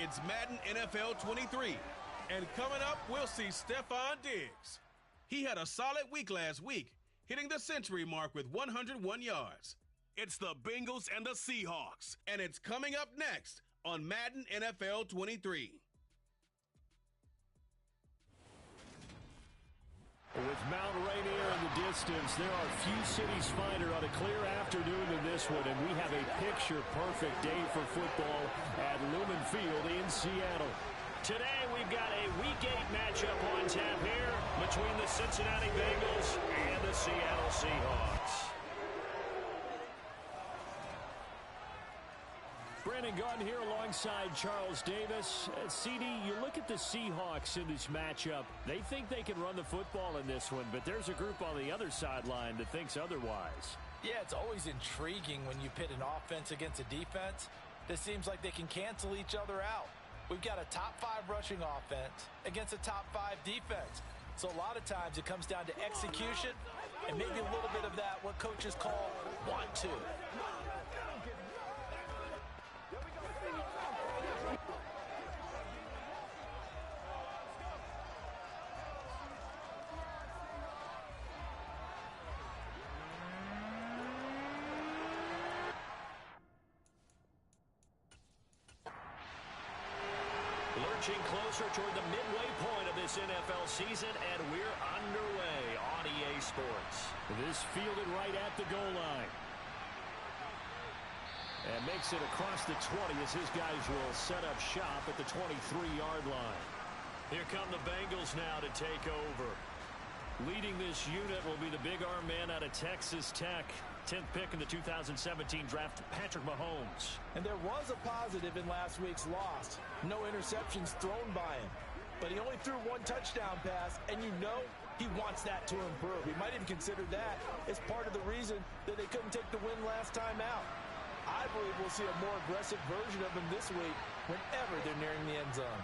It's Madden NFL 23. And coming up, we'll see Stephon Diggs. He had a solid week last week, hitting the century mark with 101 yards. It's the Bengals and the Seahawks, and it's coming up next on Madden NFL 23. With Mount Rainier in the distance, there are few cities finer on a clear afternoon than this one, and we have a picture-perfect day for football at Lumen Field in Seattle. Today, we've got a Week 8 matchup on tap here between the Cincinnati Bengals and the Seattle Seahawks. Brandon Gaudin here alongside Charles Davis. CD, you look at the Seahawks in this matchup. They think they can run the football in this one, but there's a group on the other sideline that thinks otherwise. Yeah, it's always intriguing when you pit an offense against a defense. This seems like they can cancel each other out. We've got a top 5 rushing offense against a top 5 defense. So a lot of times it comes down to execution and maybe a little bit of that, what coaches call want to. Lurching closer toward the midway point of this NFL season, and we're underway on EA Sports. This fielded right at the goal line. And makes it across the 20 as his guys will set up shop at the 23-yard line. Here come the Bengals now to take over. Leading this unit will be the big arm man out of Texas Tech. 10th pick in the 2017 draft, Patrick Mahomes. And there was a positive in last week's loss. No interceptions thrown by him. But he only threw 1 touchdown pass, and you know he wants that to improve. He might even consider that as part of the reason that they couldn't take the win last time out. I believe we'll see a more aggressive version of him this week whenever they're nearing the end zone.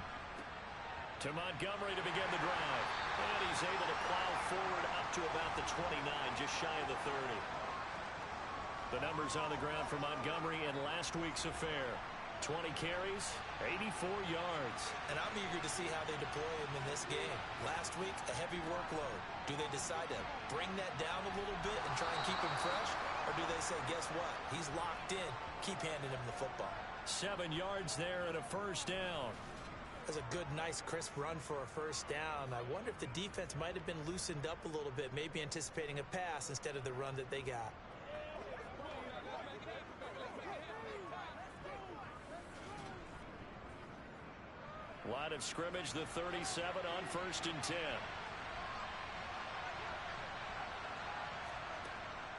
To Montgomery to begin the drive. And he's able to plow forward up to about the 29, just shy of the 30. The numbers on the ground for Montgomery in last week's affair. 20 carries, 84 yards. And I'm eager to see how they deploy him in this game. Last week, a heavy workload. Do they decide to bring that down a little bit and try and keep him fresh? Or do they say, guess what? He's locked in. Keep handing him the football. 7 yards there and a first down. That's a good, nice, crisp run for a first down. I wonder if the defense might have been loosened up a little bit, maybe anticipating a pass instead of the run that they got. Line of scrimmage, the 37 on 1st and 10.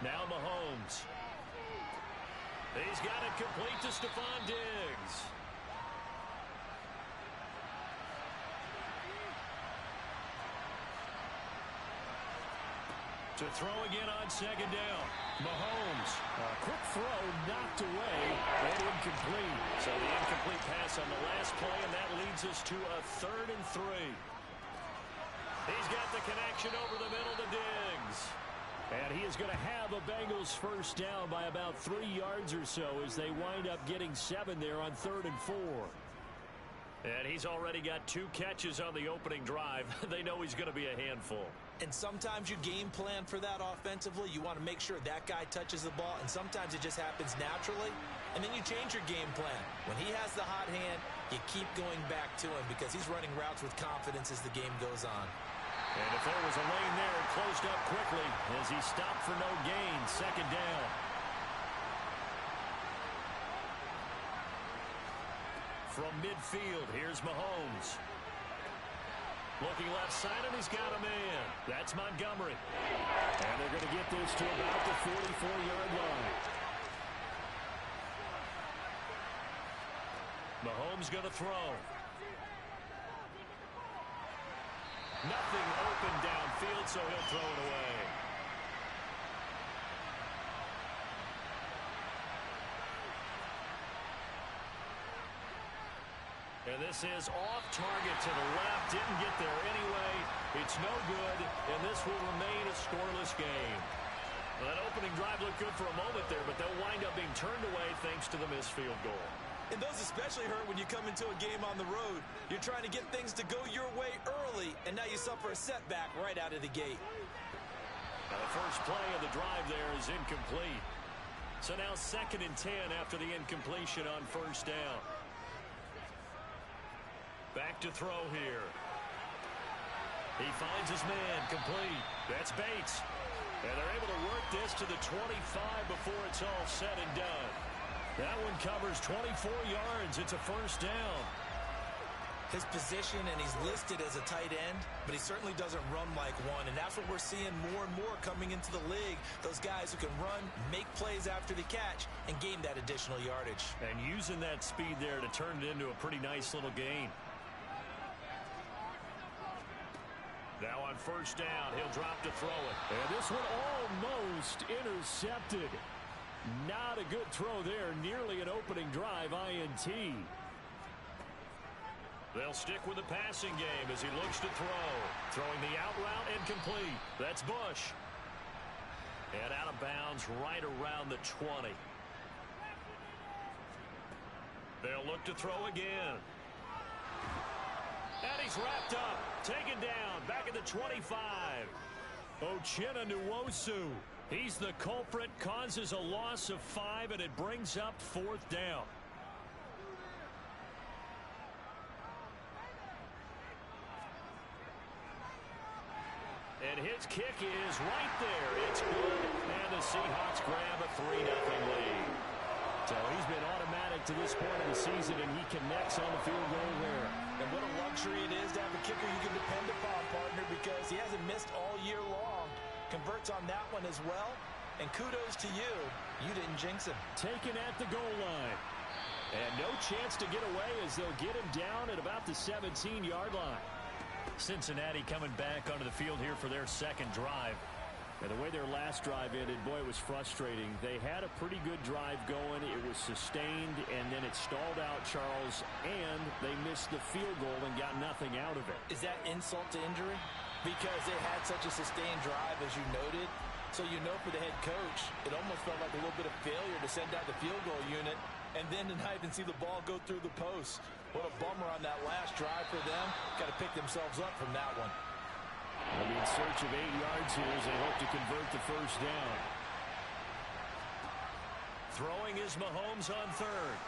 Now Mahomes. He's got it complete to Stephon Diggs. To throw again on 2nd down. Mahomes. A quick throw knocked away and incomplete. So the incomplete pass on the last play, and that leads us to a 3rd and 3. He's got the connection over the middle to Diggs. And he is going to have a Bengals first down by about 3 yards or so as they wind up getting 7 there on 3rd and 4. And he's already got 2 catches on the opening drive. They know he's going to be a handful. And sometimes you game plan for that offensively. You want to make sure that guy touches the ball, and sometimes it just happens naturally. And then you change your game plan. When he has the hot hand, you keep going back to him because he's running routes with confidence as the game goes on. And if there was a lane there, it closed up quickly as he stopped for no gain. 2nd down. From midfield, here's Mahomes. Looking left side, and he's got a man. That's Montgomery. And they're going to get this to about the 44-yard line. Mahomes going to throw. Nothing open downfield, so he'll throw it away. And this is off target to the left. Didn't get there anyway. It's no good, and this will remain a scoreless game. Well, that opening drive looked good for a moment there, but they'll wind up being turned away thanks to the missed field goal. And those especially hurt when you come into a game on the road. You're trying to get things to go your way early, and now you suffer a setback right out of the gate. Now the first play of the drive there is incomplete. So now 2nd and 10 after the incompletion on first down. Back to throw here. He finds his man, complete. That's Bates. And they're able to work this to the 25 before it's all said and done. That one covers 24 yards. It's a first down. His position, and he's listed as a tight end, but he certainly doesn't run like one, and that's what we're seeing more and more coming into the league. Those guys who can run, make plays after the catch, and gain that additional yardage. And using that speed there to turn it into a pretty nice little gain. Now on first down, he'll drop to throw it. And this one almost intercepted. Not a good throw there. Nearly an opening drive INT. They'll stick with the passing game as he looks to throw. Throwing the out route and complete. That's Bush. And out of bounds right around the 20. They'll look to throw again. And he's wrapped up. Taken down. Back at the 25. Uchenna Nwosu. He's the culprit. Causes a loss of 5, and it brings up 4th down. And his kick is right there. It's good. And the Seahawks grab a 3-0 lead. So he's been automatic to this point of the season, and he connects on the field goal there. And what a luxury it is to have a kicker you can depend upon, partner, because he hasn't missed all year long. Converts on that one as well. And kudos to you. You didn't jinx him. Taken at the goal line. And no chance to get away as they'll get him down at about the 17-yard line. Cincinnati coming back onto the field here for their second drive. And the way their last drive ended, boy, it was frustrating. They had a pretty good drive going. It was sustained, and then it stalled out, Charles, and they missed the field goal and got nothing out of it. Is that insult to injury? Because they had such a sustained drive, as you noted. So you know for the head coach, it almost felt like a little bit of failure to send out the field goal unit and then to not even see the ball go through the post. What a bummer on that last drive for them. Got to pick themselves up from that one. They'll be in search of 8 yards here as they hope to convert the first down. Throwing is Mahomes on 3rd.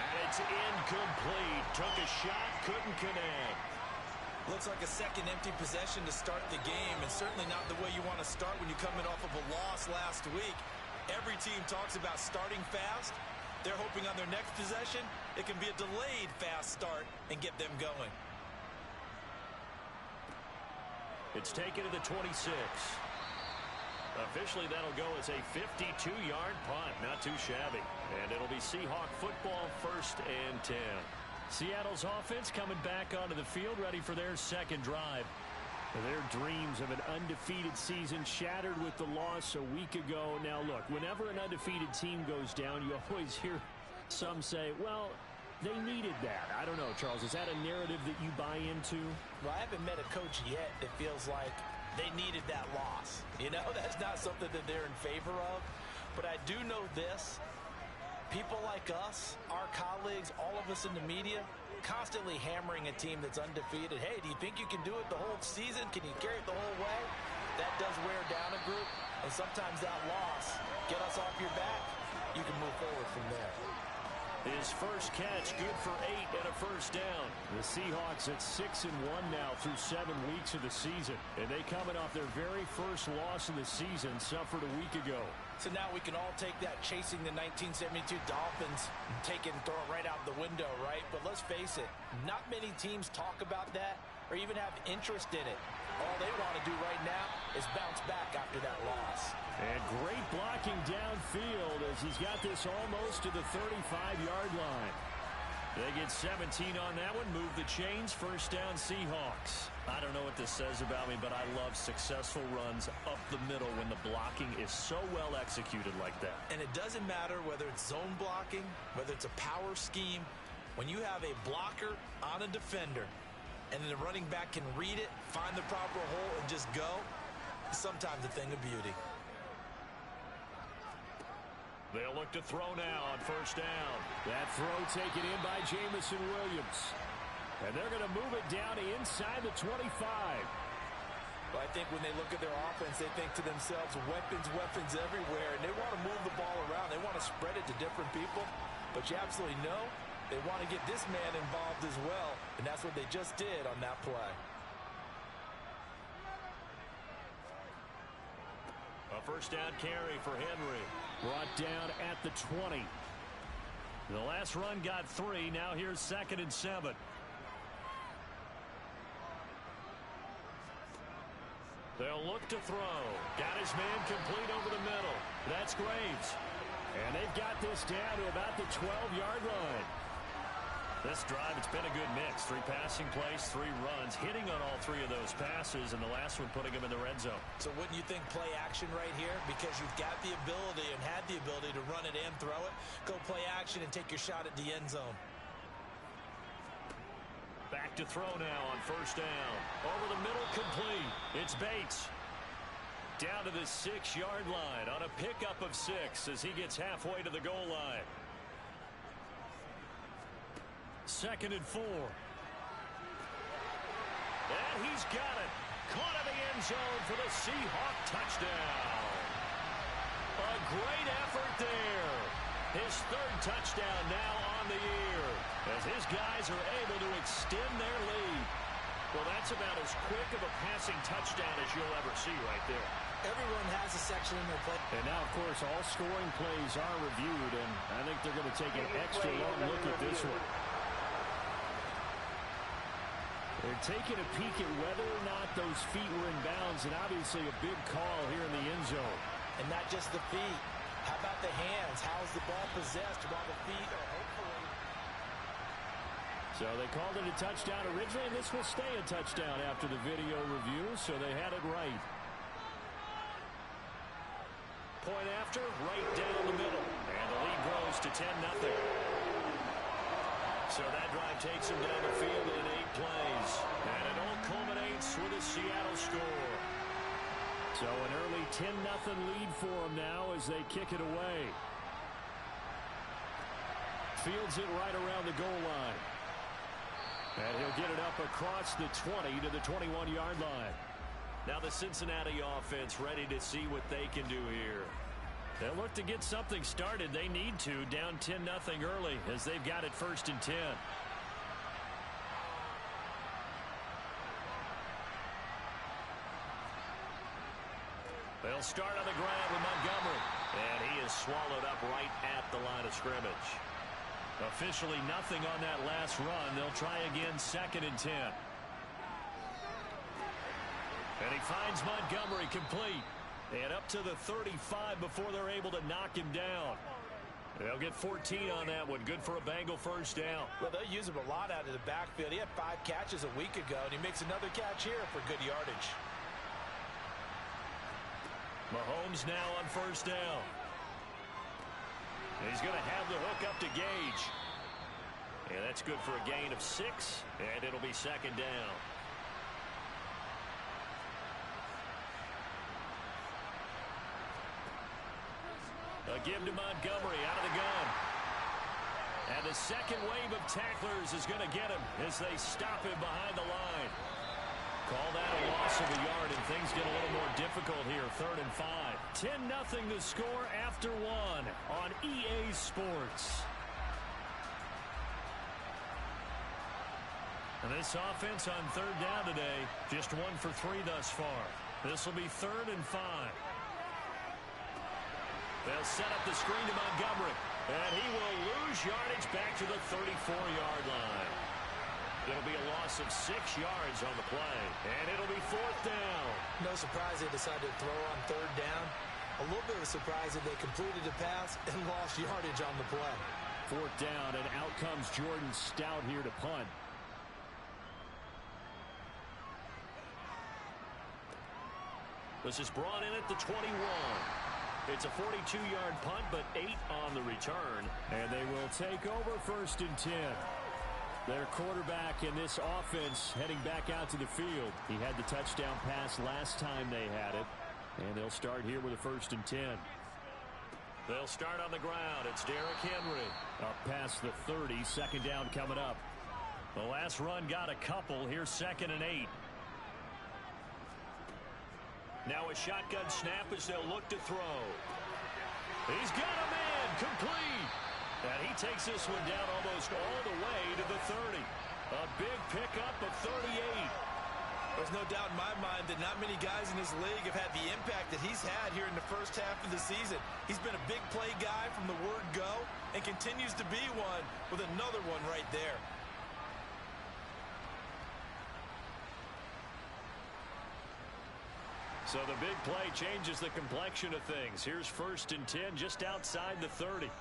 And it's incomplete. Took a shot, couldn't connect. Looks like a second empty possession to start the game, and certainly not the way you want to start when you're coming off of a loss last week. Every team talks about starting fast. They're hoping on their next possession, it can be a delayed fast start and get them going. It's taken to the 26. Officially, that'll go as a 52-yard punt. Not too shabby. And it'll be Seahawk football, 1st and 10. Seattle's offense coming back onto the field, ready for their second drive. Their dreams of an undefeated season shattered with the loss a week ago. Now, look, whenever an undefeated team goes down, you always hear some say, well, they needed that. I don't know, Charles. Is that a narrative that you buy into? Well, I haven't met a coach yet that feels like they needed that loss. You know, that's not something that they're in favor of. But I do know this. People like us, our colleagues, all of us in the media, constantly hammering a team that's undefeated. Hey, do you think you can do it the whole season? Can you carry it the whole way? That does wear down a group. And sometimes that loss, get us off your back, you can move forward from there. His first catch, good for 8 and a first down. The Seahawks at 6-1 now through 7 weeks of the season. And they coming off their very first loss of the season, suffered a week ago. So now we can all take that chasing the 1972 Dolphins and take it and throw it right out the window, right? But let's face it, not many teams talk about that or even have interest in it. All they want to do right now is bounce back after that loss. And great blocking downfield as he's got this almost to the 35-yard line. They get 17 on that one, move the chains, first down Seahawks. I don't know what this says about me, but I love successful runs up the middle when the blocking is so well executed like that. And it doesn't matter whether it's zone blocking, whether it's a power scheme. When you have a blocker on a defender and then the running back can read it, find the proper hole, and just go, sometimes a thing of beauty. They'll look to throw now on first down. That throw taken in by Jamison Williams. And they're going to move it down inside the 25. Well, I think when they look at their offense, they think to themselves, weapons everywhere, and they want to move the ball around. They want to spread it to different people, but you absolutely know they want to get this man involved as well, and that's what they just did on that play. A first down carry for Henry. Brought down at the 20. The last run got 3. Now here's 2nd and 7. They'll look to throw. Got his man complete over the middle. That's Graves. And they've got this down to about the 12-yard line. This drive, it's been a good mix. 3 passing plays, 3 runs, hitting on all 3 of those passes, and the last one putting him in the red zone. So wouldn't you think play action right here? Because you've got the ability and had the ability to run it and throw it. Go play action and take your shot at the end zone. Back to throw now on first down. Over the middle, complete. It's Bates. Down to the 6-yard line on a pickup of 6 as he gets halfway to the goal line. 2nd and 4. And he's got it. Caught in the end zone for the Seahawk touchdown. A great effort there. His 3rd touchdown now on the year as his guys are able to extend their lead. Well, that's about as quick of a passing touchdown as you'll ever see right there. Everyone has a section in their play. And now, of course, all scoring plays are reviewed, and I think they're going to take an extra long look at this one. They're taking a peek at whether or not those feet were in bounds, and obviously a big call here in the end zone. And not just the feet. How about the hands? How's the ball possessed while the feet are hopefully... So they called it a touchdown originally, and this will stay a touchdown after the video review, so they had it right. Point after, right down the middle. And the lead grows to 10-0. So that drive takes him down the field in 8 plays. And it all culminates with a Seattle score. So an early 10-0 lead for them now as they kick it away. Fields it right around the goal line. And he'll get it up across the 20 to the 21-yard line. Now the Cincinnati offense ready to see what they can do here. They'll look to get something started. They need to, down 10-0 early as they've got it 1st and 10. They'll start on the ground with Montgomery. And he is swallowed up right at the line of scrimmage. Officially nothing on that last run. They'll try again 2nd and 10. And he finds Montgomery complete. And up to the 35 before they're able to knock him down. They'll get 14 on that one. Good for a Bengal first down. Well, they'll use him a lot out of the backfield. He had 5 catches a week ago, and he makes another catch here for good yardage. Mahomes now on first down. He's going to have the hook up to Gage. And that's good for a gain of 6, and it'll be 2nd down. A give to Montgomery out of the gun. And the second wave of tacklers is going to get him as they stop him behind the line. Call that a loss of a yard, and things get a little more difficult here. 3rd and 5. 10-0 to score after 1 on EA Sports. And this offense on 3rd down today, just 1 for 3 thus far. This will be 3rd and 5. They'll set up the screen to Montgomery. And he will lose yardage back to the 34-yard line. It'll be a loss of 6 yards on the play. And it'll be 4th down. No surprise they decided to throw on 3rd down. A little bit of a surprise that they completed the pass and lost yardage on the play. 4th down, and out comes Jordan Stout here to punt. This is brought in at the 21. It's a 42-yard punt, but 8 on the return. And they will take over 1st and 10. Their quarterback in this offense heading back out to the field. He had the touchdown pass last time they had it. And they'll start here with a 1st and 10. They'll start on the ground. It's Derrick Henry. Up past the 30, 2nd down coming up. The last run got a couple. Here's 2nd and 8. Now a shotgun snap as they'll look to throw. He's got a man, complete. And he takes this one down almost all the way to the 30. A big pickup of 38. There's no doubt in my mind that not many guys in this league have had the impact that he's had here in the first half of the season. He's been a big play guy from the word go and continues to be one with another one right there. So the big play changes the complexion of things. Here's 1st and 10 just outside the 30.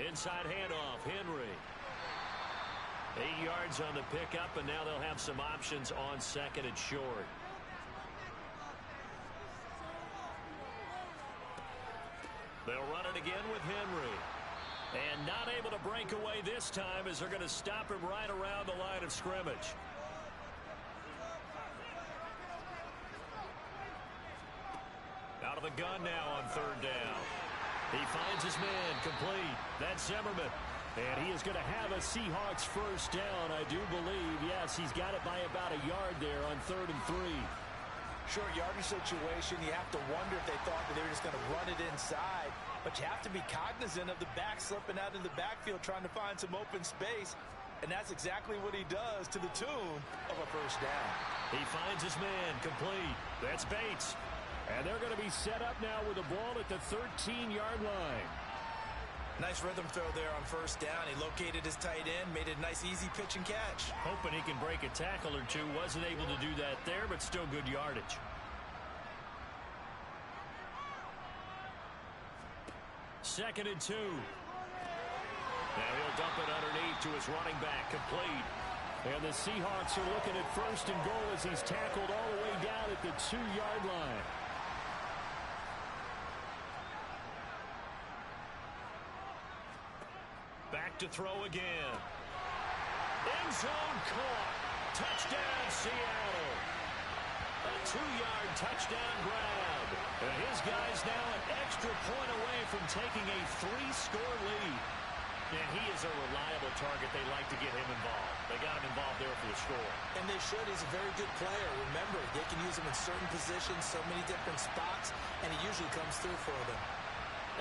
Inside handoff, Henry. 8 yards on the pickup, and now they'll have some options on 2nd and short. They'll run it again with Henry. And not able to break away this time as they're going to stop him right around the line of scrimmage. Out of the gun now on 3rd down. He finds his man, complete. That's Zimmerman. And he is going to have a Seahawks 1st down, I do believe. Yes, he's got it by about a yard there on 3rd and 3. Short yardage situation, you have to wonder if they thought that they were just going to run it inside. But you have to be cognizant of the back slipping out in the backfield trying to find some open space. And that's exactly what he does to the tune of a 1st down. He finds his man, complete. That's Bates. And they're going to be set up now with the ball at the 13-yard line. Nice rhythm throw there on 1st down. He located his tight end, made a nice easy pitch and catch. Hoping he can break a tackle or two. Wasn't able to do that there, but still good yardage. Second and 2. Now he'll dump it underneath to his running back, complete. And the Seahawks are looking at 1st and goal as he's tackled all the way down at the 2-yard line. Back to throw again. End zone caught. Touchdown, Seattle. A 2-yard touchdown grab. And his guy's now an extra point away from taking a 3-score lead. And he is a reliable target. They like to get him involved. They got him involved there for the score. And they should. He's a very good player. Remember, they can use him in certain positions, so many different spots, and he usually comes through for them.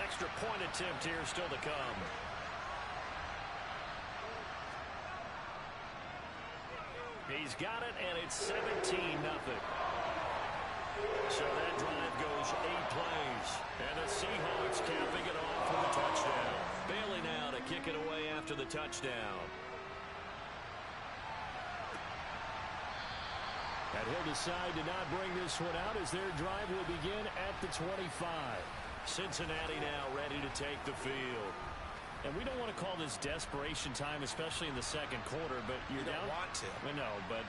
Extra point attempt here still to come. He's got it, and it's 17-0. So that drive goes 8 plays. And the Seahawks capping it off with a touchdown. Bailey now to kick it away after the touchdown. And he'll decide to not bring this one out as their drive will begin at the 25. Cincinnati now ready to take the field. And we don't want to call this desperation time, especially in the 2nd quarter, but you're down. You don't want to. Well, no, but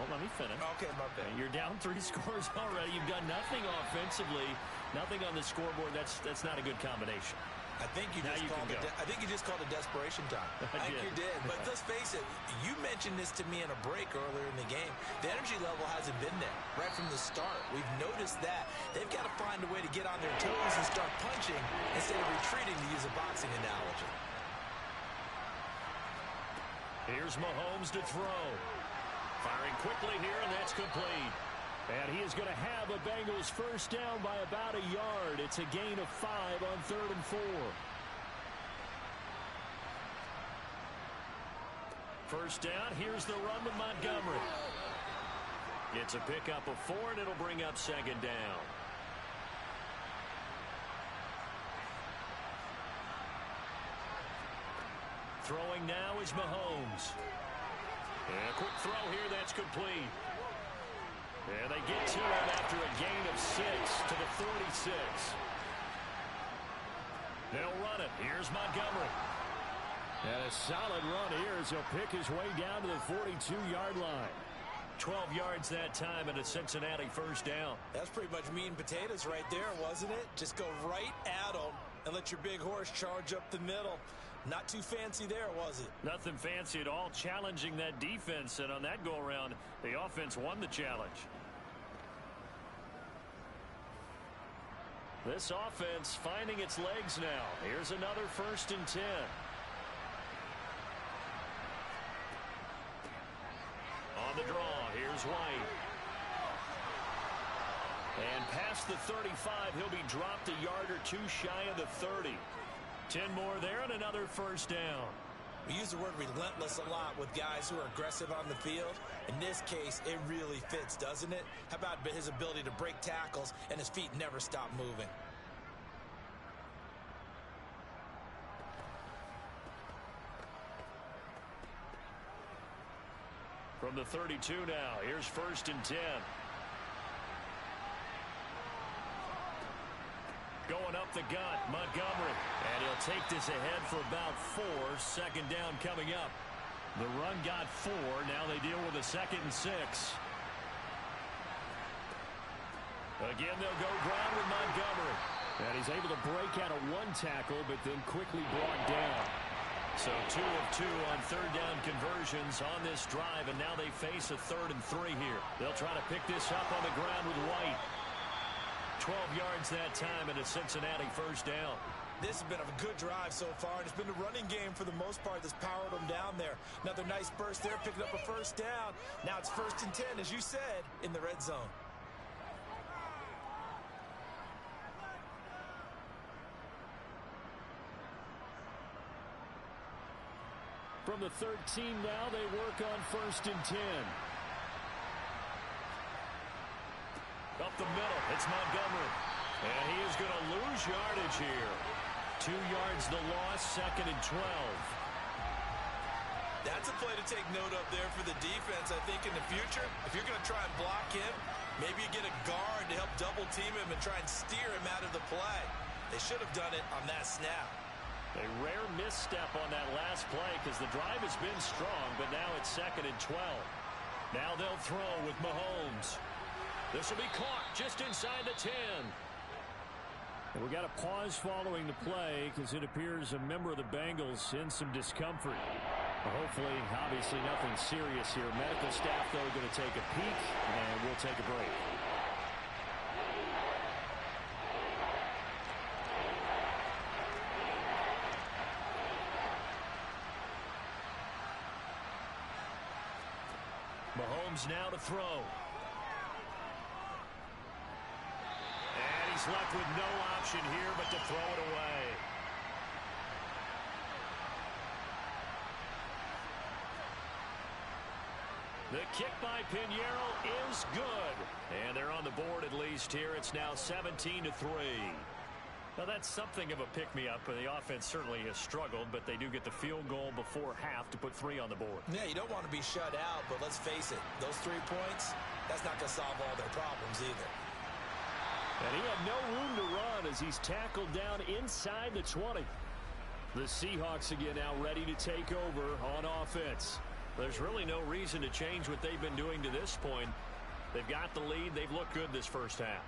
let me finish. Okay, my bad. You're down 3 scores already. You've done nothing offensively, nothing on the scoreboard. That's not a good combination. I think you just called it desperation time. I think you did. But let's face it, you mentioned this to me in a break earlier in the game. The energy level hasn't been there right from the start. We've noticed that. They've got to find a way to get on their toes and start punching instead of retreating, to use a boxing analogy. Here's Mahomes to throw. Firing quickly here, and that's complete. And he is going to have a Bengals 1st down by about a yard. It's a gain of 5 on 3rd and 4. First down, here's the run with Montgomery. It's a pickup of 4, and it'll bring up 2nd down. Throwing now is Mahomes. And a quick throw here, that's complete. And they get to him after a gain of 6 to the 46. They'll run it. Here's Montgomery. And a solid run here as he'll pick his way down to the 42-yard line. 12 yards that time and a Cincinnati 1st down. That's pretty much meat and potatoes right there, wasn't it? Just go right at them and let your big horse charge up the middle. Not too fancy there, was it? Nothing fancy at all, challenging that defense, and on that go-around, the offense won the challenge. This offense finding its legs now. Here's another 1st and 10. On the draw, here's White. And past the 35, he'll be dropped a yard or two shy of the 30. 10 more there and another 1st down. We use the word relentless a lot with guys who are aggressive on the field. In this case, it really fits, doesn't it? How about his ability to break tackles and his feet never stop moving? From the 32 now, here's 1st and 10. Going up the gut, Montgomery. And he'll take this ahead for about 4. 2nd down coming up. The run got 4. Now they deal with a 2nd and 6. Again, they'll go ground with Montgomery. And he's able to break out of 1 tackle, but then quickly brought down. So 2 of 2 on 3rd down conversions on this drive, and now they face a 3rd and 3 here. They'll try to pick this up on the ground with White. 12 yards that time and a Cincinnati 1st down. This has been a good drive so far, and it's been the running game for the most part that's powered them down there. Another nice burst there, picking up a 1st down. Now it's 1st and 10, as you said, in the red zone. From the 13 now, they work on 1st and 10. Up the middle, it's Montgomery. And he is going to lose yardage here. 2 yards the loss, 2nd and 12. That's a play to take note of there for the defense. I think in the future, if you're going to try and block him, maybe you get a guard to help double team him and try and steer him out of the play. They should have done it on that snap. A rare misstep on that last play because the drive has been strong, but now it's 2nd and 12. Now they'll throw with Mahomes. This will be caught just inside the 10. And we got a pause following the play because it appears a member of the Bengals in some discomfort. Hopefully, obviously nothing serious here. Medical staff, though, going to take a peek, and we'll take a break. Mahomes now to throw. And he's left with no option here but to throw it away. The kick by Pinheiro is good. And they're on the board at least here. It's now 17-3. Now that's something of a pick-me-up. The offense certainly has struggled, but they do get the field goal before half to put 3 on the board. Yeah, you don't want to be shut out, but let's face it, those 3 points, that's not going to solve all their problems either. And he had no room to run as he's tackled down inside the 20. The Seahawks again now ready to take over on offense. There's really no reason to change what they've been doing to this point. They've got the lead. They've looked good this first half.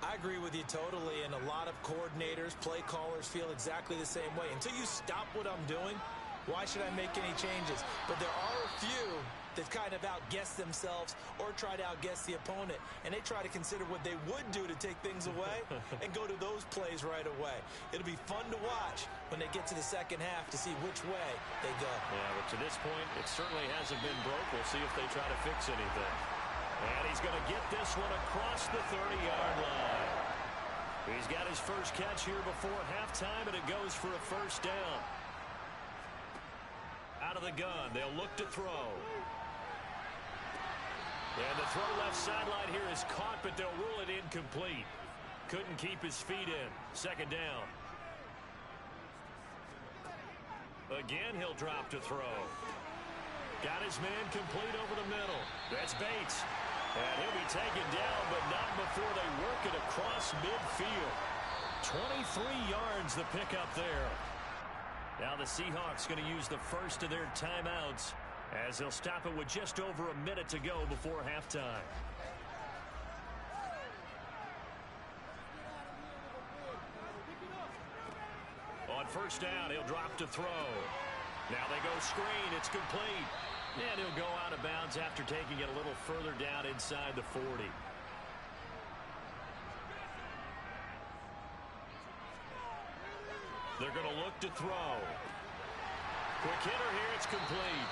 I agree with you totally, and a lot of coordinators, play callers feel exactly the same way. Until you stop what I'm doing, why should I make any changes? But there are a few that kind of outguess themselves or try to outguess the opponent, and they try to consider what they would do to take things away and go to those plays right away. It'll be fun to watch when they get to the second half to see which way they go. Yeah, but to this point, it certainly hasn't been broke. We'll see if they try to fix anything. And he's going to get this one across the 30-yard line. He's got his first catch here before halftime, and it goes for a first down. Out of the gun, they'll look to throw. And the throw left sideline here is caught, but they'll rule it incomplete. Couldn't keep his feet in. Second down. Again, he'll drop to throw. Got his man complete over the middle. That's Bates. And he'll be taken down, but not before they work it across midfield. 23 yards the pickup there. Now the Seahawks going to use the first of their timeouts as they'll stop it with just over a minute to go before halftime. On first down. He'll drop to throw. Now they go screen. It's complete. And he'll go out of bounds after taking it a little further down inside the 40. They're going to look to throw. Quick hitter here. It's complete.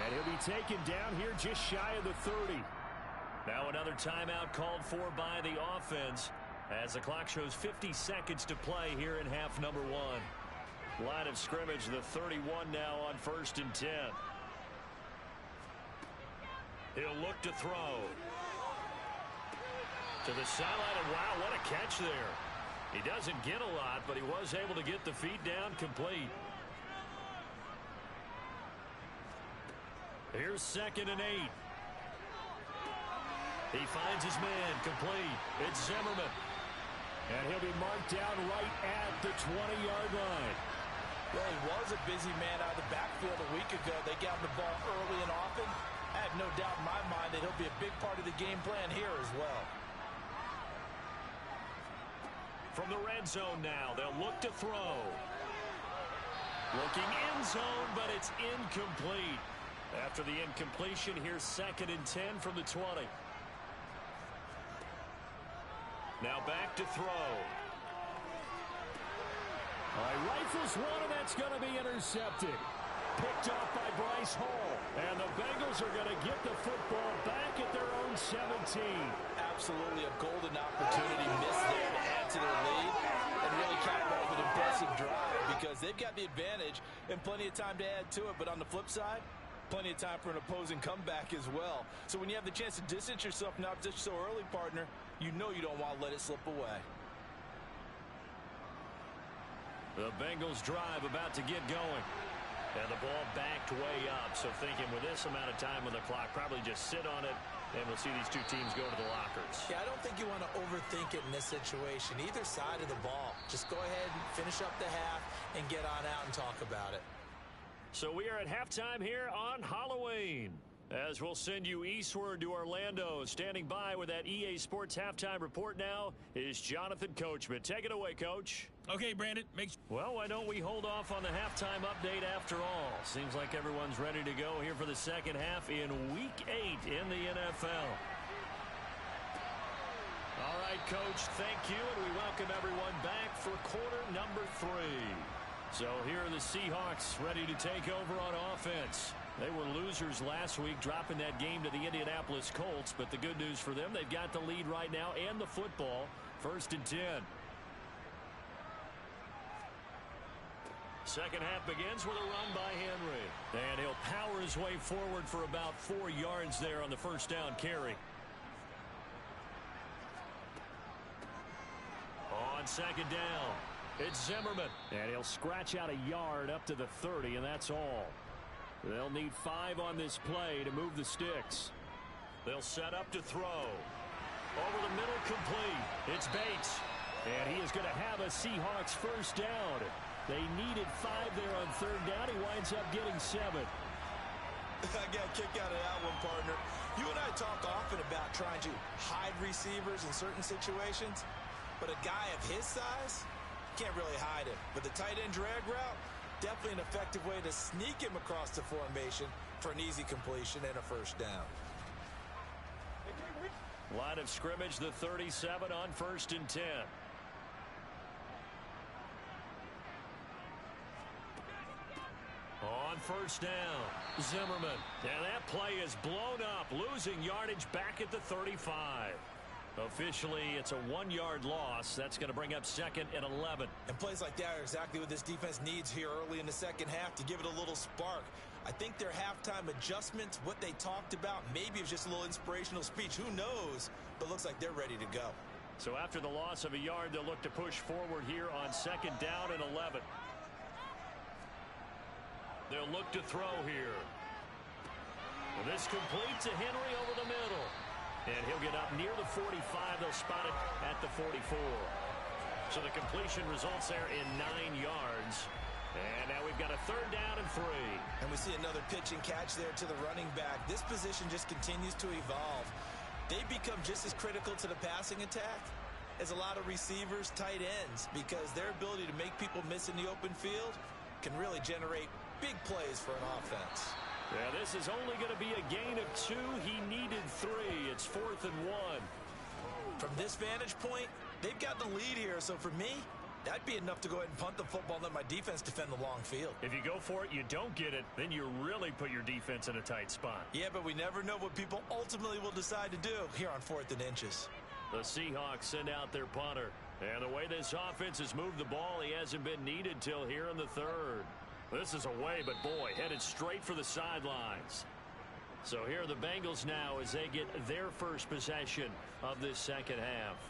And he'll be taken down here just shy of the 30. Now another timeout called for by the offense as the clock shows 50 seconds to play here in half number 1. Line of scrimmage, the 31 now on 1st and 10. He'll look to throw. To the sideline, and wow, what a catch there. He doesn't get a lot, but he was able to get the feet down complete. Here's 2nd and 8. He finds his man complete. It's Zimmerman. And he'll be marked down right at the 20-yard line. Well, he was a busy man out of the backfield a week ago. They got him the ball early and often. I have no doubt in my mind that he'll be a big part of the game plan here as well. From the red zone now, they'll look to throw. Looking end zone, but it's incomplete. After the incompletion, here's 2nd and 10 from the 20. Now back to throw. All right, rifles one, and that's going to be intercepted. Picked off by Bryce Hall. And the Bengals are going to get the football back at their own 17. Absolutely a golden opportunity missed there to add to their lead and really cap off an impressive drive because they've got the advantage and plenty of time to add to it. But on the flip side, plenty of time for an opposing comeback as well. So when you have the chance to distance yourself from opposition so early, partner, you know you don't want to let it slip away. The Bengals drive about to get going. And the ball backed way up. So thinking with this amount of time on the clock, probably just sit on it, and we'll see these two teams go to the lockers. Yeah, I don't think you want to overthink it in this situation. Either side of the ball. Just go ahead and finish up the half and get on out and talk about it. So we are at halftime here on Halloween. As we'll send you eastward to Orlando. Standing by with that EA Sports halftime report now is Jonathan Coachman. Take it away, Coach. Okay, Brandon. Well, why don't we hold off on the halftime update after all? Seems like everyone's ready to go here for the second half in Week 8 in the NFL. All right, Coach, thank you, and we welcome everyone back for quarter number 3. So here are the Seahawks ready to take over on offense. They were losers last week, dropping that game to the Indianapolis Colts. But the good news for them, they've got the lead right now and the football. 1st and 10. Second half begins with a run by Henry. And he'll power his way forward for about 4 yards there on the first down carry. On 2nd down, it's Zimmerman. And he'll scratch out a yard up to the 30, and that's all. They'll need 5 on this play to move the sticks. They'll set up to throw. Over the middle, complete. It's Bates. And he is going to have a Seahawks first down. They needed 5 there on 3rd down. He winds up getting 7. I got a kick out of that one, partner. You and I talk often about trying to hide receivers in certain situations. But a guy of his size can't really hide him. But the tight end drag route, definitely an effective way to sneak him across the formation for an easy completion and a first down. Line of scrimmage, the 37 on 1st and 10. On 1st down, Zimmerman. And that play is blown up, losing yardage back at the 35. Officially, it's a 1-yard loss. That's going to bring up 2nd and 11. And plays like that are exactly what this defense needs here early in the second half to give it a little spark. I think their halftime adjustments, what they talked about, maybe it was just a little inspirational speech. Who knows? But looks like they're ready to go. So after the loss of a yard, they'll look to push forward here on 2nd down and 11. They'll look to throw here. Well, this complete to Henry over the middle. And he'll get up near the 45. They'll spot it at the 44. So the completion results there in 9 yards. And now we've got a 3rd down and 3. And we see another pitch and catch there to the running back. This position just continues to evolve. They become just as critical to the passing attack is a lot of receivers, tight ends, because their ability to make people miss in the open field can really generate big plays for an offense. Yeah, this is only going to be a gain of 2. He needed 3. It's 4th and 1. From this vantage point, they've got the lead here, so for me, that'd be enough to go ahead and punt the football and let my defense defend the long field. If you go for it, you don't get it, then you really put your defense in a tight spot. Yeah, but we never know what people ultimately will decide to do here on 4th and inches. The Seahawks send out their punter. And the way this offense has moved the ball, he hasn't been needed till here in the 3rd. This is away, but boy, headed straight for the sidelines. So here are the Bengals now as they get their first possession of this second half.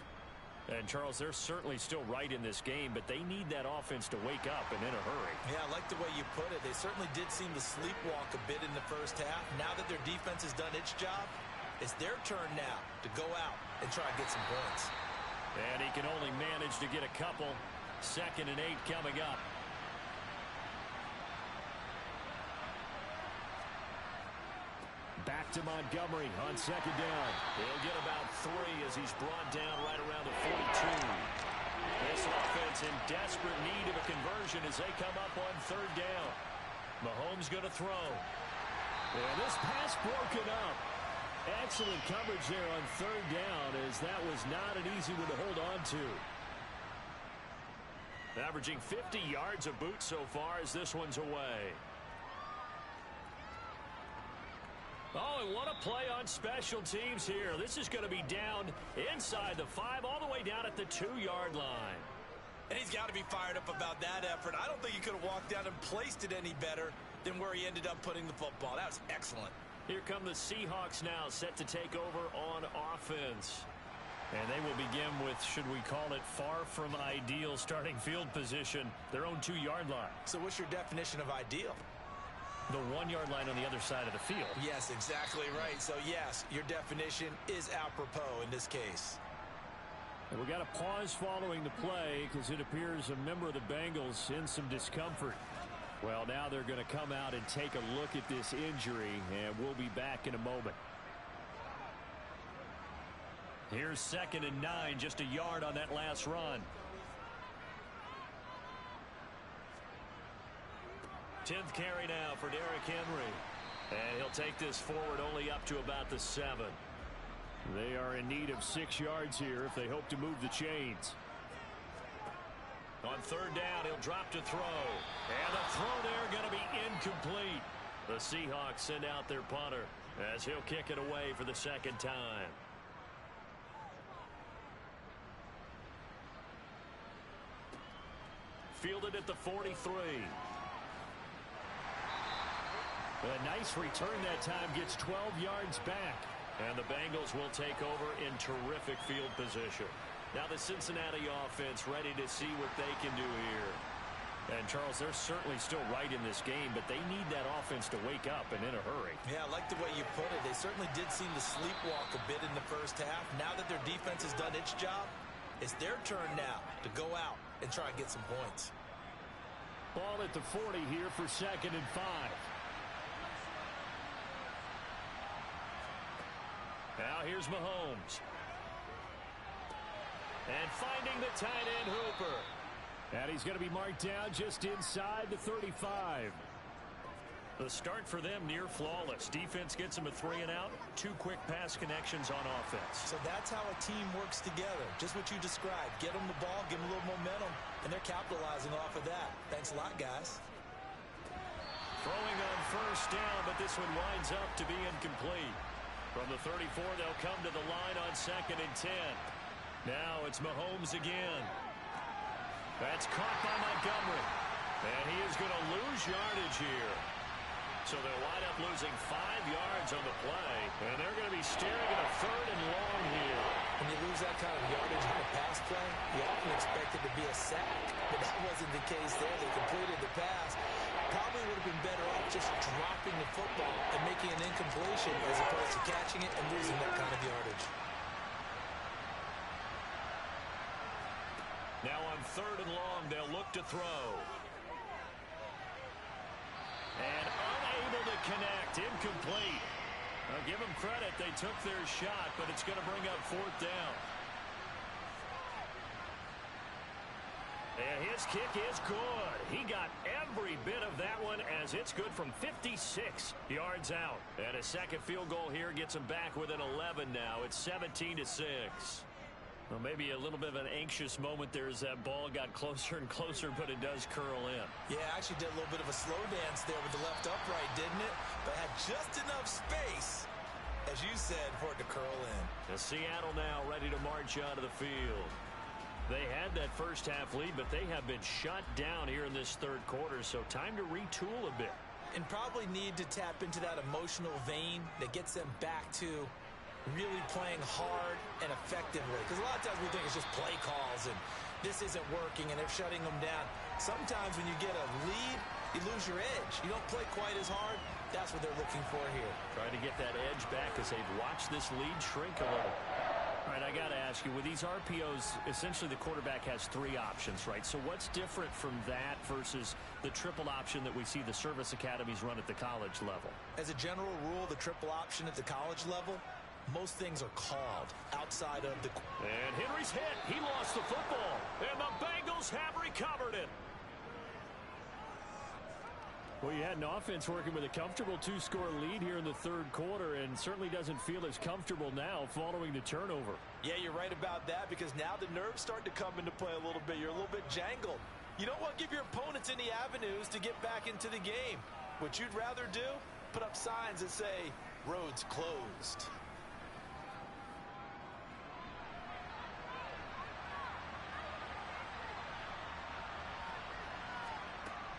And, Charles, they're certainly still right in this game, but they need that offense to wake up and in a hurry. Yeah, I like the way you put it. They certainly did seem to sleepwalk a bit in the first half. Now that their defense has done its job, it's their turn now to go out and try and get some points. And he can only manage to get a couple. 2nd and 8 coming up. Back to Montgomery on 2nd down. He'll get about 3 as he's brought down right around the 42. This offense in desperate need of a conversion as they come up on 3rd down. Mahomes going to throw. And this pass broken up. Excellent coverage there on 3rd down as that was not an easy one to hold on to. Averaging 50 yards a boot so far as this one's away. Oh, and what a play on special teams here. This is going to be down inside the 5, all the way down at the 2-yard line. And he's got to be fired up about that effort. I don't think he could have walked down and placed it any better than where he ended up putting the football. That was excellent. Here come the Seahawks now, set to take over on offense. And they will begin with, should we call it, far from ideal starting field position, their own 2-yard line. So what's your definition of ideal? The 1-yard line on the other side of the field. Yes, exactly right. So, yes, your definition is apropos in this case. And we got a pause following the play because it appears a member of the Bengals in some discomfort. Well, now they're going to come out and take a look at this injury, and we'll be back in a moment. Here's 2nd and 9, just a yard on that last run. 10th carry now for Derrick Henry. And he'll take this forward only up to about the 7. They are in need of 6 yards here if they hope to move the chains. On 3rd down, he'll drop to throw. And the throw there going to be incomplete. The Seahawks send out their punter as he'll kick it away for the 2nd time. Fielded at the 43. A nice return that time, gets 12 yards back. And the Bengals will take over in terrific field position. Now the Cincinnati offense ready to see what they can do here. And, Charles, they're certainly still right in this game, but they need that offense to wake up and in a hurry. Yeah, I like the way you put it. They certainly did seem to sleepwalk a bit in the first half. Now that their defense has done its job, it's their turn now to go out and try and get some points. Ball at the 40 here for 2nd and 5. Now here's Mahomes. And finding the tight end Hooper. And he's going to be marked down just inside the 35. The start for them near flawless. Defense gets them a 3 and out. 2 quick pass connections on offense. So that's how a team works together. Just what you described. Get them the ball, give them a little momentum, and they're capitalizing off of that. Thanks a lot, guys. Throwing on 1st down, but this one winds up to be incomplete. From the 34, they'll come to the line on 2nd and 10. Now it's Mahomes again. That's caught by Montgomery. And he is going to lose yardage here. So they'll wind up losing 5 yards on the play. And they're going to be staring at a 3rd and long here. When you lose that kind of yardage on a pass play, you often expect it to be a sack. But that wasn't the case there. They completed the pass. Probably would have been better off just dropping the football and making an incompletion as opposed to catching it and losing that kind of yardage. Now on 3rd and long, they'll look to throw. And unable to connect, incomplete. I'll give them credit, they took their shot, but it's going to bring up 4th down. And his kick is good. He got every bit of that one as it's good from 56 yards out. And a second field goal here gets him back within 11 now. It's 17-6. Well, maybe a little bit of an anxious moment there as that ball got closer and closer, but it does curl in. Yeah, actually did a little bit of a slow dance there with the left upright, didn't it? But had just enough space, as you said, for it to curl in. And Seattle now ready to march onto the field. They had that first half lead, but they have been shut down here in this third quarter, so time to retool a bit. And probably need to tap into that emotional vein that gets them back to really playing hard and effectively. Because a lot of times we think it's just play calls and this isn't working and they're shutting them down. Sometimes when you get a lead, you lose your edge. You don't play quite as hard. That's what they're looking for here. Trying to get that edge back as they've watched this lead shrink a little. All right, I got to ask you, with these RPOs, essentially the quarterback has three options, right? So what's different from that versus the triple option that we see the service academies run at the college level? As a general rule, the triple option at the college level, most things are called outside of the... And Henry's hit. He lost the football. And the Bengals have recovered it. Well, you had an offense working with a comfortable two-score lead here in the third quarter and certainly doesn't feel as comfortable now following the turnover. Yeah, you're right about that because now the nerves start to come into play a little bit. You're a little bit jangled. You don't want to give your opponents any avenues to get back into the game. What you'd rather do, put up signs that say, roads closed.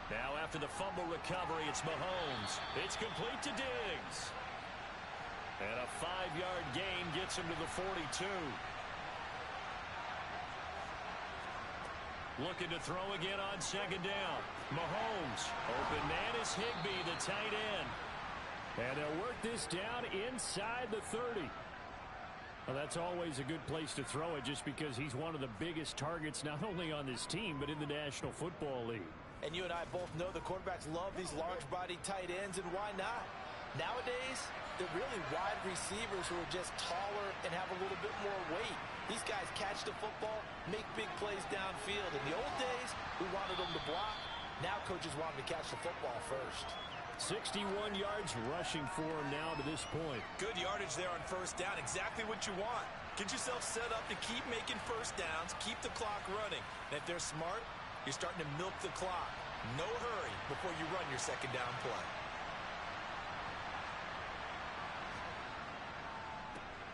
Now after the fumble recovery, it's Mahomes. It's complete to Diggs. And a 5-yard gain gets him to the 42. Looking to throw again on second down. Mahomes. Open man is Higbee, the tight end. And they'll work this down inside the 30. Well, that's always a good place to throw it just because he's one of the biggest targets not only on this team but in the National Football League. And you and I both know the quarterbacks love these large-body tight ends, and why not? Nowadays, they're really wide receivers who are just taller and have a little bit more weight. These guys catch the football, make big plays downfield. In the old days, we wanted them to block. Now coaches want them to catch the football first. 61 yards rushing for him now to this point. Good yardage there on first down. Exactly what you want. Get yourself set up to keep making first downs, keep the clock running. And if they're smart, you're starting to milk the clock. No hurry before you run your second down play.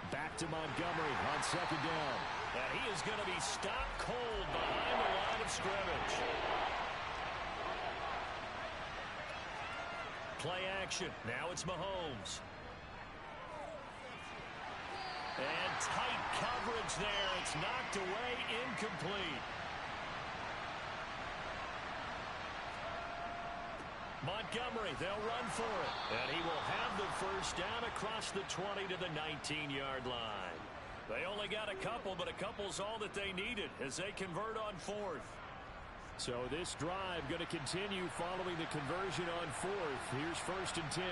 Back to Montgomery on second down. And he is going to be stopped cold behind the line of scrimmage. Play action. Now it's Mahomes. And tight coverage there. It's knocked away, incomplete. Montgomery, they'll run for it. And he will have the first down across the 20 to the 19-yard line. They only got a couple, but a couple's all that they needed as they convert on fourth. So this drive going to continue following the conversion on fourth. Here's 1st and 10.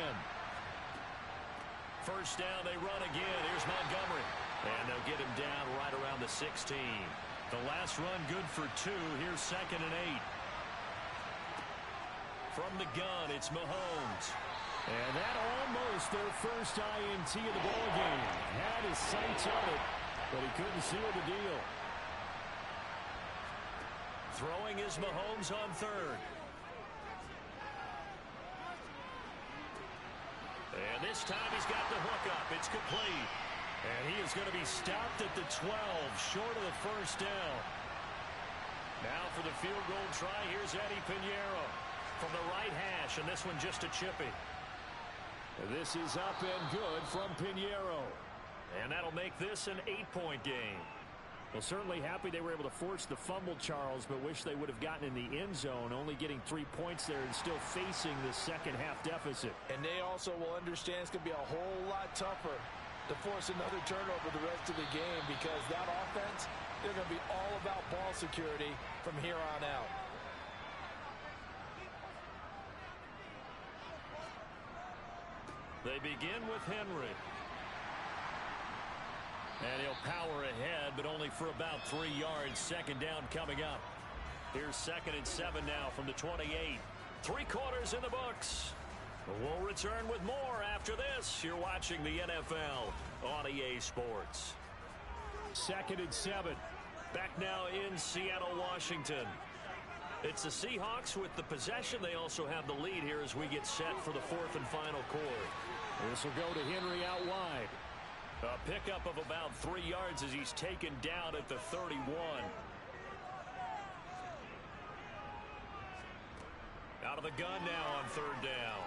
First down, they run again. Here's Montgomery. And they'll get him down right around the 16. The last run good for 2. Here's 2nd and 8. From the gun, it's Mahomes. And that almost their first INT of the ballgame. Had his sights on it, but he couldn't seal the deal. Throwing is Mahomes on third. And this time he's got the hook up. It's complete. And he is going to be stopped at the 12, short of the first down. Now for the field goal try, here's Eddie Pinheiro from the right hash, and this one just a chippy. This is up and good from Pinheiro. And that'll make this an 8-point game. Well, certainly happy they were able to force the fumble, Charles, but wish they would have gotten in the end zone, only getting 3 points there and still facing the second half deficit. And they also will understand it's going to be a whole lot tougher to force another turnover the rest of the game because that offense, they're going to be all about ball security from here on out. They begin with Henry. And he'll power ahead, but only for about 3 yards. Second down coming up. Here's 2nd and 7 now from the 28. 3 quarters in the books. We'll return with more after this. You're watching the NFL on EA Sports. 2nd and 7. Back now in Seattle, Washington. It's the Seahawks with the possession. They also have the lead here as we get set for the 4th and final quarter. This will go to Henry out wide. A pickup of about 3 yards as he's taken down at the 31. Out of the gun now on 3rd down.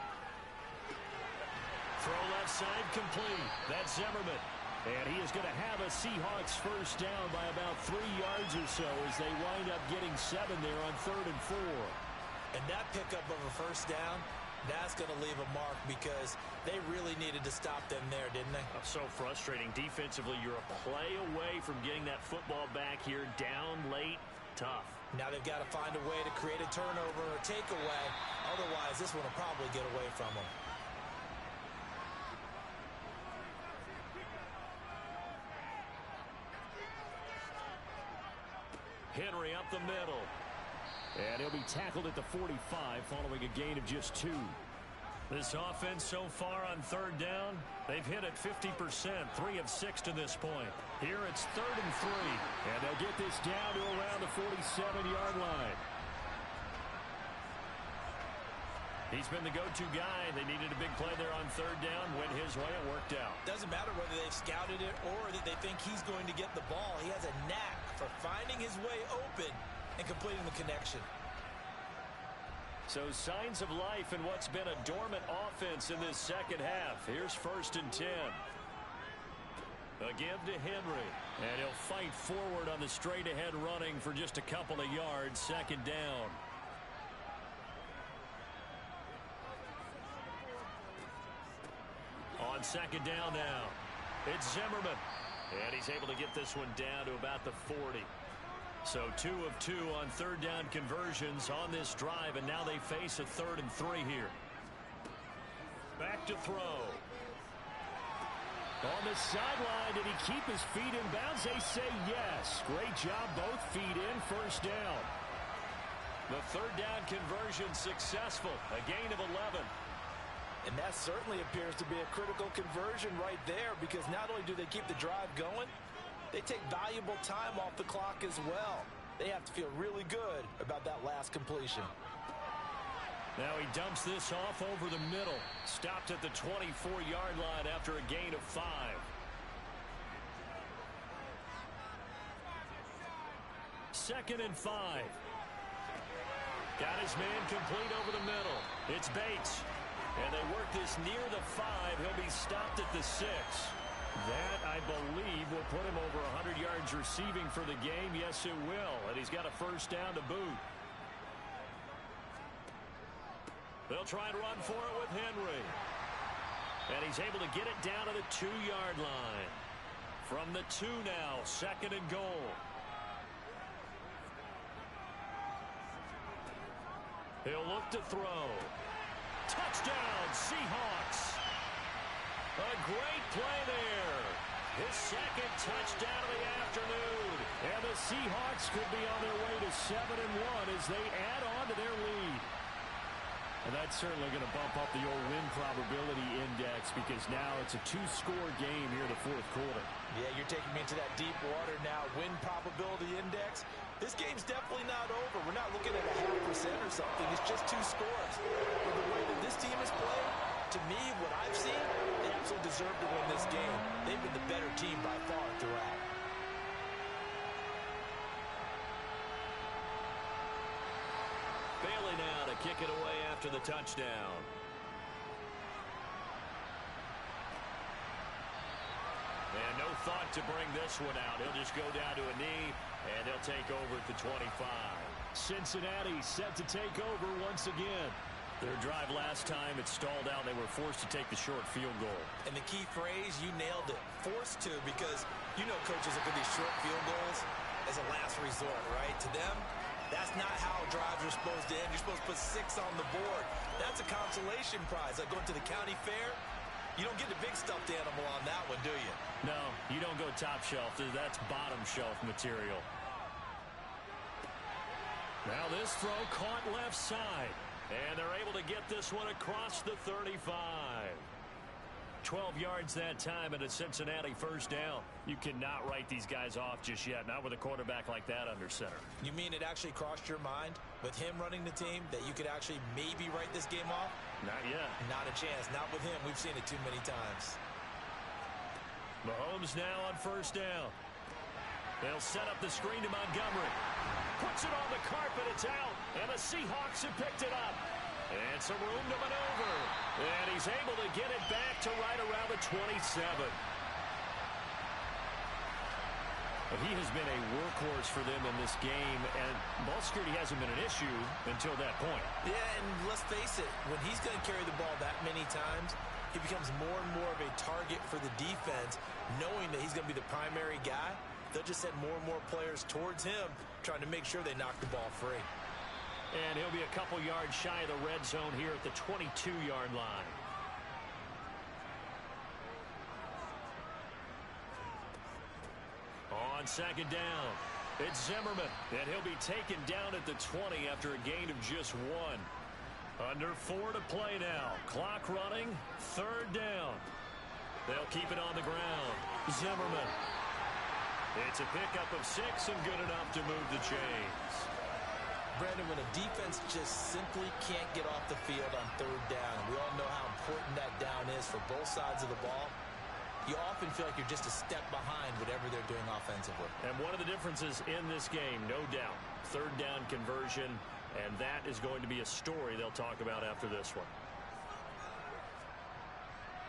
Throw left side complete. That's Zimmerman. And he is going to have a Seahawks first down by about 3 yards or so as they wind up getting 7 there on 3rd and 4. And that pickup of a first down, that's going to leave a mark because they really needed to stop them there, didn't they? So frustrating. Defensively, you're a play away from getting that football back here. Down late, tough. Now they've got to find a way to create a turnover or a takeaway. Otherwise, this one will probably get away from them. Henry up the middle. And he'll be tackled at the 45 following a gain of just 2. This offense so far on 3rd down, they've hit it 50%, 3 of 6 to this point. Here it's 3rd and 3. And they'll get this down to around the 47-yard line. He's been the go-to guy. They needed a big play there on 3rd down. Went his way. It worked out. Doesn't matter whether they've scouted it or that they think he's going to get the ball. He has a knack for finding his way open and completing the connection. So signs of life in what's been a dormant offense in this second half. Here's 1st and 10. A give to Henry. And he'll fight forward on the straight-ahead running for just a couple of yards. 2nd down. On 2nd down now, it's Zimmerman. And he's able to get this one down to about the 40. So 2 of 2 on 3rd down conversions on this drive, and now they face a 3rd and 3 here. Back to throw. On the sideline, did he keep his feet in bounds? They say yes. Great job, both feet in, 1st down. The 3rd down conversion successful, a gain of 11. And that certainly appears to be a critical conversion right there because not only do they keep the drive going, they take valuable time off the clock as well. They have to feel really good about that last completion. Now he dumps this off over the middle. Stopped at the 24-yard line after a gain of 5. Second and 5. Got his man complete over the middle. It's Bates. And they work this near the 5. He'll be stopped at the 6. That, I believe, will put him over 100 yards receiving for the game. Yes, it will. And he's got a first down to boot. They'll try and run for it with Henry. And he's able to get it down to the 2-yard line. From the 2 now, 2nd and goal. He'll look to throw. Touchdown, Seahawks. A great play there. His 2nd touchdown of the afternoon. And the Seahawks could be on their way to 7-1 as they add on to their lead. And that's certainly going to bump up the old win probability index because now it's a 2-score game here in the 4th quarter. Yeah, you're taking me into that deep water now. Win probability index. This game's definitely not over. We're not looking at a 0.5% or something. It's just 2 scores. But the way that this team has played, to me, what I've seen, they absolutely deserve to win this game. They've been the better team by far throughout. Bailey now to kick it away after the touchdown. And no thought to bring this one out. He'll just go down to a knee, and they'll take over at the 25. Cincinnati set to take over once again. Their drive last time, it stalled out. They were forced to take the short field goal. And the key phrase, you nailed it. Forced to, because you know coaches look at these short field goals as a last resort, right? To them, that's not how drives are supposed to end. You're supposed to put 6 on the board. That's a consolation prize. Like going to the county fair, you don't get the big stuffed animal on that one, do you? No, you don't go top shelf. That's bottom shelf material. Now this throw caught left side. And they're able to get this one across the 35. 12 yards that time and a Cincinnati first down. You cannot write these guys off just yet, not with a quarterback like that under center. You mean it actually crossed your mind with him running the team that you could actually maybe write this game off? Not yet. Not a chance. Not with him. We've seen it too many times. Mahomes now on first down. They'll set up the screen to Montgomery. Puts it on the carpet. It's out. And the Seahawks have picked it up. And some room to maneuver. And he's able to get it back to right around the 27. But he has been a workhorse for them in this game, and ball security hasn't been an issue until that point. Yeah, and let's face it, when he's going to carry the ball that many times, he becomes more and more of a target for the defense, knowing that he's going to be the primary guy. They'll just send more and more players towards him, trying to make sure they knock the ball free. And he'll be a couple yards shy of the red zone here at the 22-yard line. On second down, it's Zimmerman, and he'll be taken down at the 20 after a gain of just 1. Under 4 to play now. Clock running, third down. They'll keep it on the ground. Zimmerman. It's a pickup of 6 and good enough to move the chains. Brandon, when a defense just simply can't get off the field on third down, we all know how important that down is for both sides of the ball. You often feel like you're just a step behind whatever they're doing offensively. And one of the differences in this game, no doubt, third down conversion, and that is going to be a story they'll talk about after this one.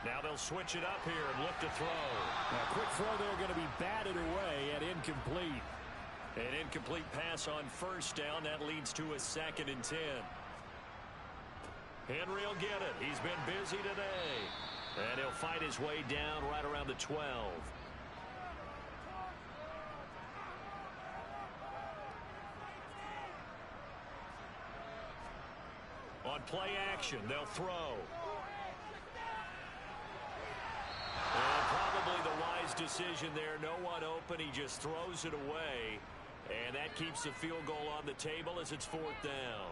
Now they'll switch it up here and look to throw. Now, quick throw there going to be batted away and incomplete. An incomplete pass on first down. That leads to a 2nd and 10. Henry will get it. He's been busy today. And he'll fight his way down right around the 12. On play action, they'll throw. And probably the wise decision there. No one open. He just throws it away. And that keeps the field goal on the table as it's 4th down.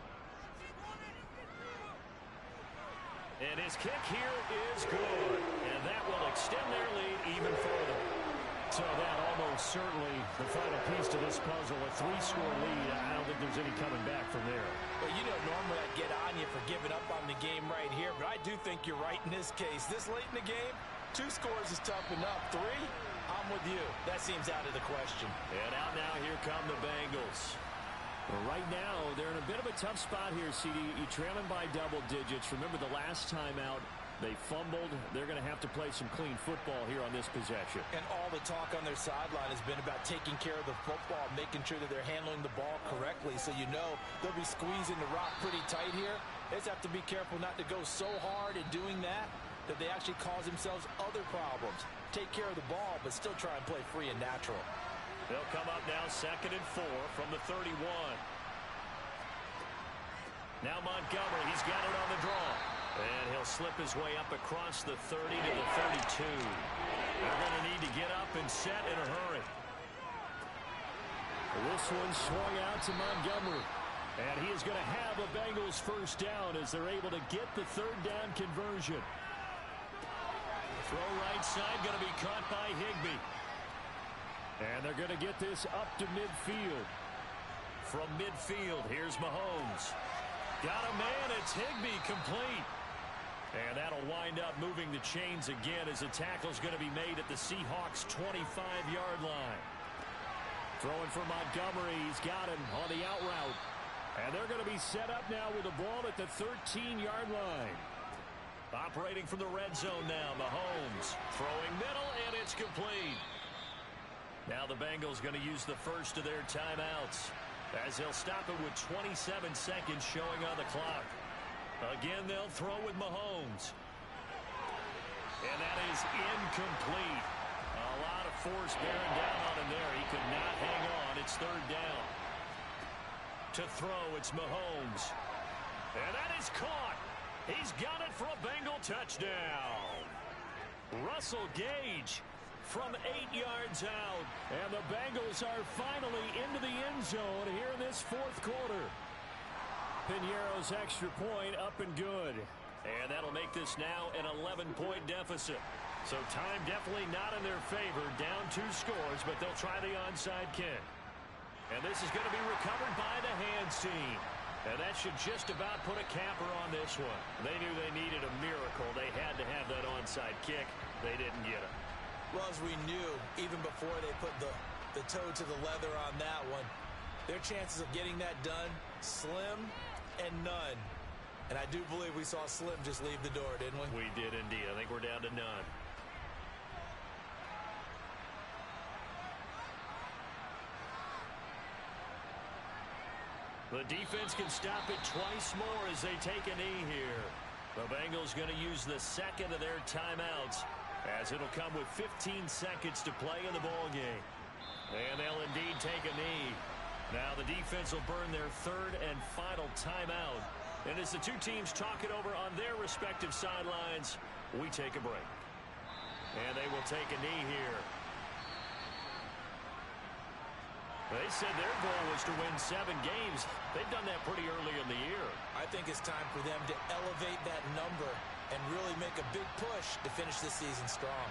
And his kick here is good. And that will extend their lead even further. So that almost certainly the final piece to this puzzle. A 3-score lead. I don't think there's any coming back from there. Well, you know, normally I'd get on you for giving up on the game right here, but I do think you're right in this case. This late in the game, 2 scores is tough enough. 3, I'm with you. That seems out of the question. And out now, here come the Bengals. Well, right now, they're in a bit of a tough spot here, CD. You trail them by double digits. Remember the last time out, they fumbled. They're going to have to play some clean football here on this possession. And all the talk on their sideline has been about taking care of the football, making sure that they're handling the ball correctly. So you know they'll be squeezing the rock pretty tight here. They just have to be careful not to go so hard in doing that they actually cause themselves other problems. Take care of the ball, but still try and play free and natural. They'll come up now 2nd and 4 from the 31. Now Montgomery, he's got it on the draw. And he'll slip his way up across the 30 to the 32. They're going to need to get up and set in a hurry. This one swung out to Montgomery. And he is going to have a Bengals first down as they're able to get the third down conversion. Throw right side, going to be caught by Higbee. And they're going to get this up to midfield. From midfield, here's Mahomes. Got a man, it's Higbee, complete. And that'll wind up moving the chains again as the tackle's going to be made at the Seahawks' 25-yard line. Throwing for Montgomery, he's got him on the out route. And they're going to be set up now with the ball at the 13-yard line. Operating from the red zone now, Mahomes. Throwing middle, and it's complete. Now the Bengals going to use the first of their timeouts as they'll stop it with 27 seconds showing on the clock. Again, they'll throw with Mahomes. And that is incomplete. A lot of force bearing down on him there. He could not hang on. It's third down. To throw, it's Mahomes. And that is caught. He's got it for a Bengal touchdown. Russell Gage from 8 yards out. And the Bengals are finally into the end zone here in this fourth quarter. Piñeiro's extra point up and good. And that'll make this now an 11-point deficit. So time definitely not in their favor. Down 2 scores, but they'll try the onside kick. And this is going to be recovered by the hands team. And that should just about put a capper on this one. They knew they needed a miracle. They had to have that onside kick. They didn't get it. Well, as we knew, even before they put the toe to the leather on that one, their chances of getting that done, slim and none. And I do believe we saw Slim just leave the door, didn't we? We did indeed. I think we're down to none. The defense can stop it twice more as they take a knee here. The Bengals going to use the second of their timeouts as it'll come with 15 seconds to play in the ball game. And they'll indeed take a knee. Now the defense will burn their third and final timeout. And as the two teams talk it over on their respective sidelines, we take a break. And they will take a knee here. They said their goal was to win 7 games. They've done that pretty early in the year. I think it's time for them to elevate that number and really make a big push to finish this season strong.